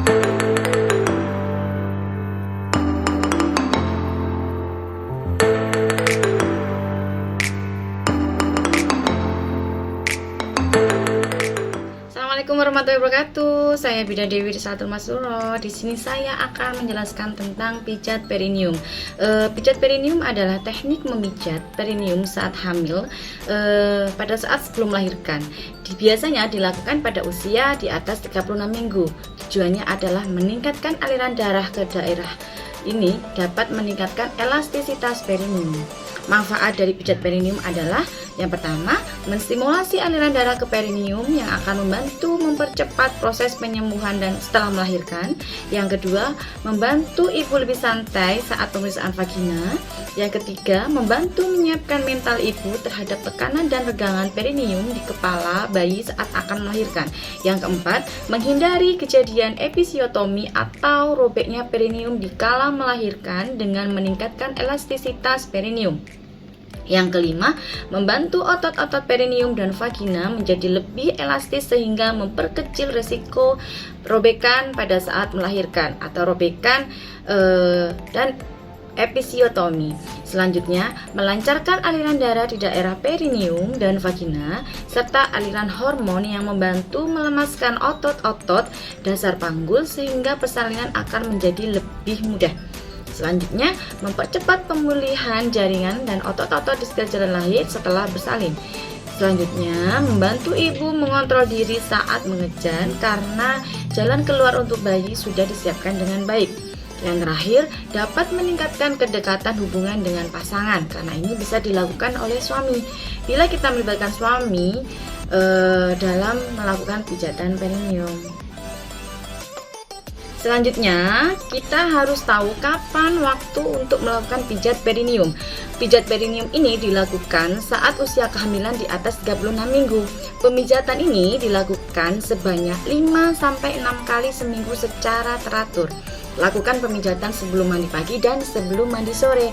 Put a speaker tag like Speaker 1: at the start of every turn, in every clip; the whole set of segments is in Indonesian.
Speaker 1: Assalamualaikum warahmatullahi wabarakatuh. Saya Bida Dewi Risatul Masuro. Di sini saya akan menjelaskan tentang pijat perineum. Pijat perineum adalah teknik memijat perineum saat hamil pada saat sebelum melahirkan. Biasanya dilakukan pada usia di atas 36 minggu. Tujuannya adalah meningkatkan aliran darah ke daerah ini, dapat meningkatkan elastisitas perineum. Manfaat dari pijat perineum adalah yang pertama, menstimulasi aliran darah ke perineum yang akan membantu mempercepat proses penyembuhan dan setelah melahirkan. Yang kedua, membantu ibu lebih santai saat pemeriksaan vagina. Yang ketiga, membantu menyiapkan mental ibu terhadap tekanan dan regangan perineum di kepala bayi saat akan melahirkan. Yang keempat, menghindari kejadian episiotomi atau robeknya perineum di kala melahirkan dengan meningkatkan elastisitas perineum. Yang kelima, membantu otot-otot perineum dan vagina menjadi lebih elastis sehingga memperkecil risiko robekan pada saat melahirkan atau robekan dan episiotomi. Selanjutnya, melancarkan aliran darah di daerah perineum dan vagina serta aliran hormon yang membantu melemaskan otot-otot dasar panggul sehingga persalinan akan menjadi lebih mudah. Selanjutnya, mempercepat pemulihan jaringan dan otot-otot di sekitar jalan lahir setelah bersalin. Selanjutnya, membantu ibu mengontrol diri saat mengejan karena jalan keluar untuk bayi sudah disiapkan dengan baik. Yang terakhir, dapat meningkatkan kedekatan hubungan dengan pasangan karena ini bisa dilakukan oleh suami. Bila kita melibatkan suami dalam melakukan pijatan perineum. Selanjutnya, kita harus tahu kapan waktu untuk melakukan pijat perineum. Pijat perineum ini dilakukan saat usia kehamilan di atas 36 minggu. Pemijatan ini dilakukan sebanyak 5-6 kali seminggu secara teratur. Lakukan pemijatan sebelum mandi pagi dan sebelum mandi sore.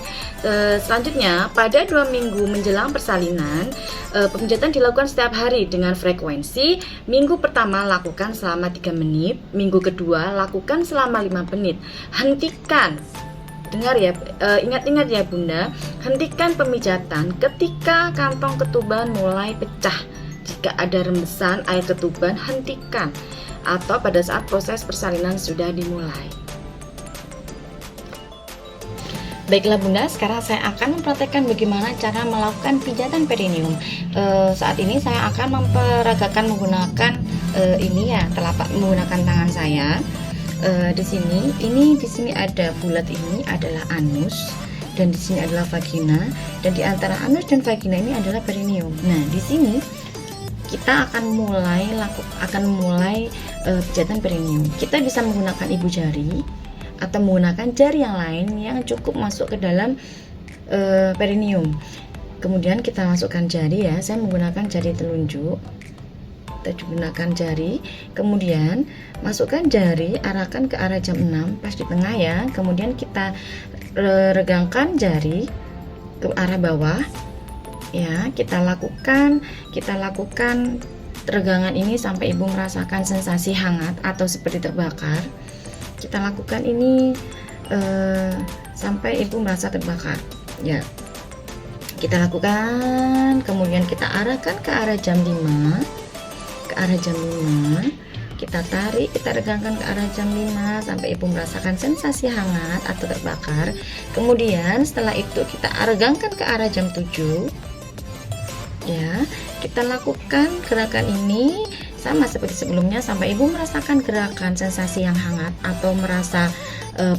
Speaker 1: Selanjutnya, pada 2 minggu menjelang persalinan, pemijatan dilakukan setiap hari dengan frekuensi. Minggu pertama lakukan selama 3 menit, minggu kedua lakukan selama 5 menit. Hentikan. Dengar ya, ingat-ingat ya Bunda, hentikan pemijatan ketika kantong ketuban mulai pecah. Jika ada rembesan air ketuban, hentikan. Atau pada saat proses persalinan sudah dimulai. Baiklah Bunda, sekarang saya akan mempraktekkan bagaimana cara melakukan pijatan perineum. Saat ini saya akan memperagakan menggunakan telapak menggunakan tangan saya. Di sini ada bulat, ini adalah anus, dan di sini adalah vagina, dan di antara anus dan vagina ini adalah perineum. Nah, di sini kita akan mulai pijatan perineum. Kita bisa menggunakan ibu jari atau menggunakan jari yang lain yang cukup masuk ke dalam perineum. Kemudian kita masukkan jari ya, saya menggunakan jari telunjuk. Kita gunakan jari, kemudian masukkan jari, arahkan ke arah jam 6 pas di tengah ya. Kemudian kita regangkan jari ke arah bawah ya. Kita lakukan regangan ini sampai ibu merasakan sensasi hangat atau seperti terbakar. Kita lakukan ini sampai ibu merasa terbakar ya. Kita lakukan, kemudian kita arahkan ke arah jam 5, kita tarik, kita regangkan ke arah jam 5 sampai ibu merasakan sensasi hangat atau terbakar. Kemudian setelah itu kita regangkan ke arah jam 7 ya. Kita lakukan gerakan ini sama seperti sebelumnya sampai ibu merasakan gerakan sensasi yang hangat atau merasa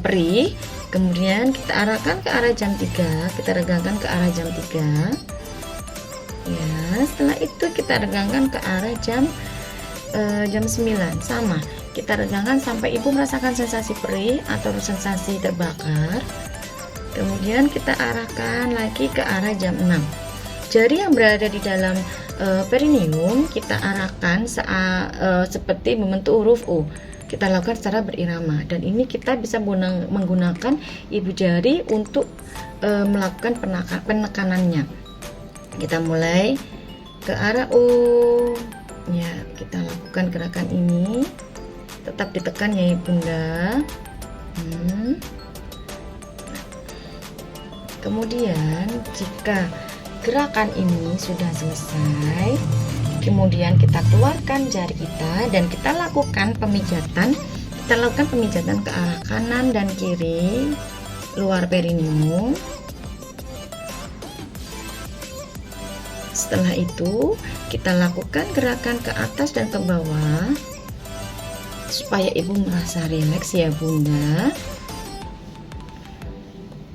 Speaker 1: perih. Kemudian kita arahkan ke arah jam 3, kita regangkan ke arah jam 3 ya. Setelah itu kita regangkan ke arah jam 9, sama kita regangkan sampai ibu merasakan sensasi perih atau sensasi terbakar. Kemudian kita arahkan lagi ke arah jam 6. Jari yang berada di dalam perineum kita arahkan seperti membentuk huruf U. Kita lakukan secara berirama, dan ini kita bisa menggunakan ibu jari untuk melakukan penekanannya. Kita mulai ke arah U ya, kita lakukan gerakan ini Tetap ditekan ya Bunda. Kemudian jika gerakan ini sudah selesai, kemudian kita keluarkan jari kita dan kita lakukan pemijatan. Kita lakukan pemijatan ke arah kanan dan kiri luar perineum. Setelah itu kita lakukan gerakan ke atas dan ke bawah supaya ibu merasa rileks ya Bunda.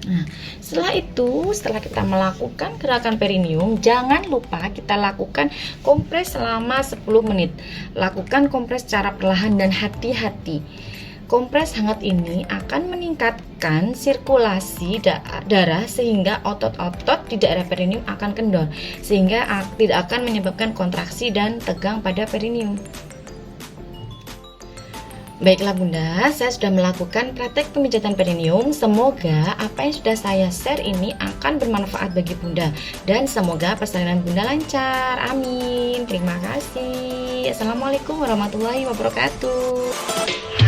Speaker 1: Nah, setelah kita melakukan gerakan perineum, jangan lupa kita lakukan kompres selama 10 menit. Lakukan kompres secara perlahan dan hati-hati. Kompres hangat ini akan meningkatkan sirkulasi darah sehingga otot-otot di daerah perineum akan kendor, sehingga tidak akan menyebabkan kontraksi dan tegang pada perineum. Baiklah Bunda, saya sudah melakukan praktek pemijatan perineum. Semoga apa yang sudah saya share ini akan bermanfaat bagi Bunda, dan semoga persalinan Bunda lancar. Amin. Terima kasih. Assalamualaikum warahmatullahi wabarakatuh.